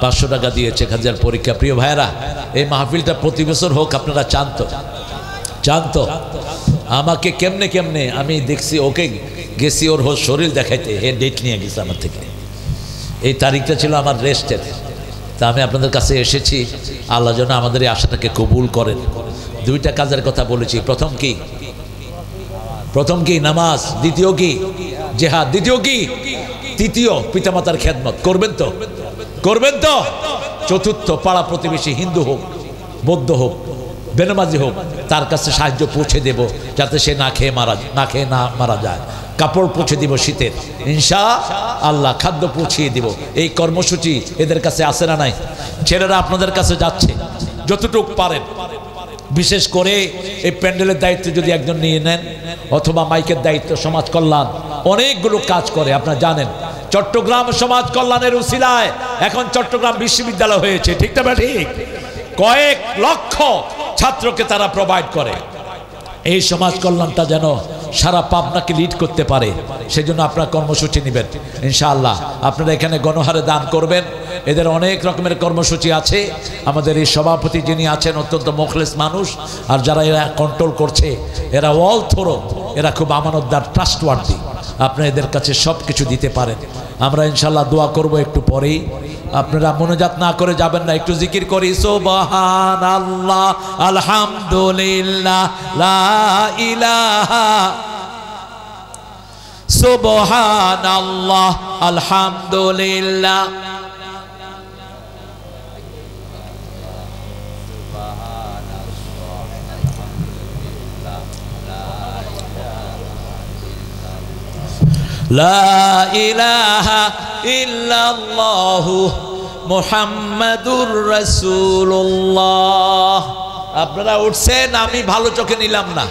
500 টাকা দিয়েছে খাদিজার পরীক্ষা। প্রিয় ভাইরা, এই মাহফিলটা প্রতি বছর হোক, আপনারা চান তো? চান তো? আমাকে কেমনে কেমনে আমি দেখছি, ওকে গেছি ওর শরীর দেখাইতে, হে ডেট নিয়ে গেছে আমার থেকে। এই তারিখটা ছিল আমার রেস্টের। তা আমি আপনাদের কাছে এসেছি, আল্লাহ যেন আমাদের এই আশাটাকে কবুল করেন। 2টা কাজের কথা বলেছি। প্রথম কি? প্রথম কি? নামাজ। দ্বিতীয় কি? জিহাদ। দ্বিতীয় কি? তৃতীয় পিতামাতার খেদমত। করবেন তো? করবেন তো? চতুর্থ পাড়া প্রতিবেশী, হিন্দু হোক, বৌদ্ধ হোক, বেনামাজি হোক, তার কাছে সাহায্য পৌঁছে দেব যাতে সে না খেয়ে মারা যায়। কাপড় পৌঁছে দিব শীতের, ইনশাআল্লাহ খাদ্য পৌঁছিয়ে দিব। এই কর্মসূচি এদের কাছে আসে না নাই? ছেলেরা আপনাদের কাছে যাচ্ছে, যতটুকু পারেন। বিশেষ করে এই প্যান্ডেলের দায়িত্ব যদি একজন নিয়ে নেন, অথবা মাইকের দায়িত্ব, সমাজ কল্যাণ অনেকগুলো কাজ করে আপনারা জানেন। চট্টগ্রাম সমাজ কল্যাণের উসিলায় এখন চট্টগ্রাম বিশ্ববিদ্যালয় হয়েছে, ঠিক না ঠিক? কয়েক লক্ষ ছাত্রকে তারা প্রোভাইড করে। এই সমাজ কল্যাণটা যেন সারা পাবনাকে লিড করতে পারে, সেজন্য আপনারা কর্মসূচি নেবেন ইনশাআল্লাহ। আপনারা এখানে গণহারে দান করবেন। এদের অনেক রকমের কর্মসূচি আছে। আমাদের এই সভাপতি যিনি আছেন অত্যন্ত মুখলেস মানুষ, আর যারা এরা কন্ট্রোল করছে এরা অল থ্রো, এরা খুব আমানতদার, ট্রাস্টওয়ার্দি। আপনারা এদের কাছে সব কিছু দিতে পারেন। আমরা ইনশাআল্লাহ দোয়া করব একটু পরেই। আপনারা মোনাজাত না করে যাবেন না, একটু জিকির করি সুবহানাল্লাহ আলহামদুলিল্লাহ লা ইলাহা সুবহানাল্লাহ আলহামদুলিল্লাহ। লা ইলাহা ইল্লাল্লাহু মুহাম্মাদুর রাসূলুল্লাহ। আপনারা উঠছেন, আমি ভালো চোখে নিলাম না,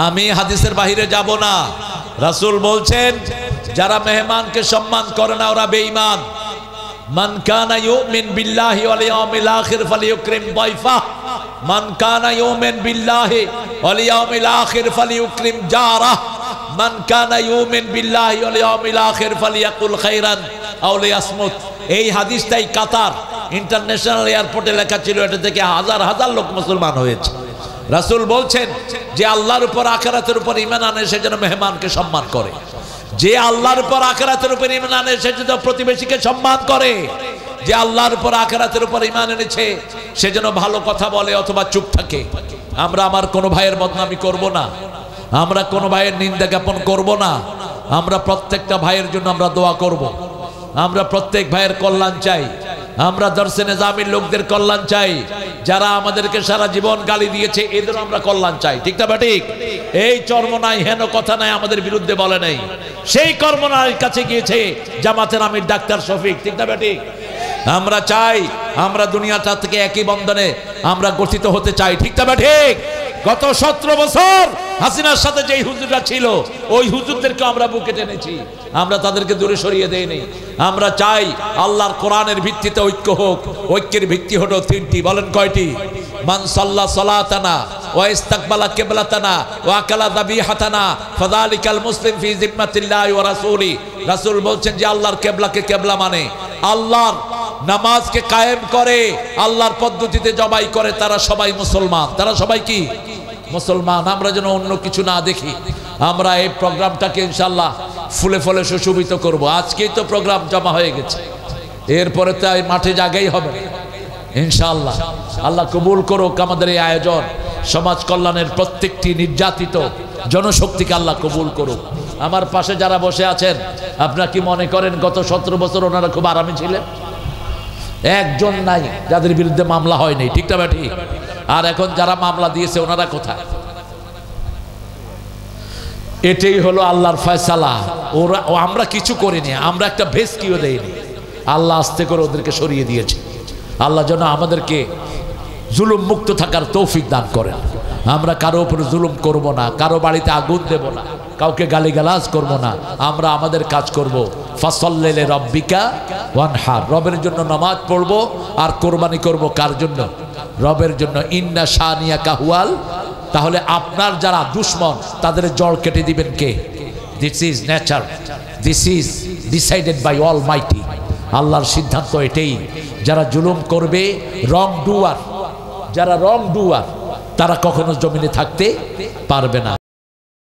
আমি হাদিসের বাহিরে যাব না। রাসূল বলছেন যারা মেহমানকে সম্মান করে না ওরা বেঈমান। মান কানা ইউমিন বিল্লাহি ওয়াল ইয়াউমিল আখির ফালিয়ুকরিম দাইফাহ, মান কানা ইউমিন বিল্লাহি ওয়াল ইয়াউমিল আখির ফালিয়ুকরিম জারাহ, মান কানা ইউমিন বিল্লাহি ওয়াল ইয়াউমিল আখির ফালিয়াকুল খাইরান আও লিয়াসমুত। এই হাদিসটাই কাতার ইন্টারন্যাশনাল এয়ারপোর্টে লেখা ছিল, এটা থেকে হাজার হাজার লোক মুসলমান হয়েছে। রাসূল বলছেন যে আল্লাহর উপর আখিরাতের উপর ঈমান আনে সে যেন মেহমানকে সম্মান করে, যে আল্লাহর উপর আখিরাতের উপর ঈমান আনে সে যেন প্রতিবেশীকে সম্মান করে, যে আল্লাহর উপর আখিরাতের উপর ঈমান এনেছে সে যেন ভালো কথা বলে অথবা চুপ থাকে। আমরা আমার কোনো ভাইয়ের বদনামি করব না, আমরা কোনো ভাইয়ের নিন্দা জ্ঞাপন করব না। আমরা প্রত্যেকটা ভাইয়ের জন্য আমরা দোয়া করব। আমরা প্রত্যেক ভাইয়ের কল্যাণ চাই। আমরা দর্শে নিজামের লোকদের কল্যাণ চাই, যারা আমাদেরকে সারা জীবন গালি দিয়েছে এদের আমরা কল্যাণ চাই। ঠিক না ঠিক? এই চর্মনাই হেন কথা নাই আমাদের বিরুদ্ধে বলে নাই, সেই কর্মনার কাছে গিয়েছে জামাতের আমির ডাক্তার শফিক। ঠিক না ঠিক? আমরা চাই আমরা দুনিয়াটা থেকে একই বন্ধনে আমরা গঠিত হতে চাই। ঠিক না ঠিক? গত 17 বছর হাসিনার সাথে যেই হুজুররা ছিল ওই হুজুরদেরকে আমরা বুকে টেনেছি, আমরা তাদেরকে দূরে সরিয়ে দেইনি। আমরা চাই আল্লাহর কোরআনের ভিত্তিতে ঐক্য হোক। ঐক্যের ভিত্তি হলো 3টি, বলেন কয়টি? মান সাল্লা সালাতানা ওয়া ইস্তাকবালা কিবলাতানা ওয়া আকালা যাবিহাতানা ফাযালিকাল মুসলিম ফি জিম্মাতিল্লাহি ওয়া রাসূলি। রাসূল বলছেন যে আল্লাহর কিবলাকে কিবলা মানে আল্লাহর নামাজকে কায়েম করে, আল্লাহর পদ্ধতিতে জবাই করে, তারা সবাই মুসলমান। তারা সবাই কি? মুসলমান। আমরা যেন অন্য কিছু না দেখি। আমরা এই প্রোগ্রামটাকে ইনশাআল্লাহ ফুলে ফলে সুশোভিত করব। আজকেই তো প্রোগ্রাম জমা হয়ে গেছে, এরপরে তো এই মাঠে জায়গাই হবে ইনশাআল্লাহ। আল্লাহ কবুল করুক আমাদের এই আয়োজন। সমাজ কল্যাণের প্রত্যেকটি নির্যাতিত জনশক্তিকে আল্লাহ কবুল করুক। আমার পাশে যারা বসে আছেন আপনারা কি মনে করেন গত 17 বছর ওনারা খুব আরামে ছিলেন? একজন নাই যাদের বিরুদ্ধে মামলা হয়নি। ঠিক না ঠিক? আর এখন যারা মামলা দিয়েছে ওনারা কোথায়? এটাই হলো আল্লাহর ফয়সালা। ওরা আমরা কিছু করিনি, আমরা একটা ভেস্কিও দেইনি। আল্লাহ আস্তে করে ওদেরকে সরিয়ে দিয়েছে। আল্লাহ যেন আমাদেরকে জুলুম মুক্ত থাকার তৌফিক দান করেন। আমরা কারো উপরে জুলুম করব না, কারো বাড়িতে আগুন দেব না, কাউকে গালিগালাজ করব না। আমরা আমাদের কাজ করব। ফাসাল্লি লিরাব্বিকা ওয়ানহার, রবের জন্য নামাজ পড়ব আর কোরবানি করব। কার জন্য? রবের জন্য। ইন্না শানিয়াকা হুয়াল। তাহলে আপনার যারা দুশমন তাদের জড় কেটে দিবেন কে? This is nature, this is decided by almighty. আল্লাহর সিদ্ধান্ত এটাই। যারা জুলুম করবে, রং ডুয়ার, যারা রং ডুয়ার তারা কখনো জমিনে থাকতে পারবে না।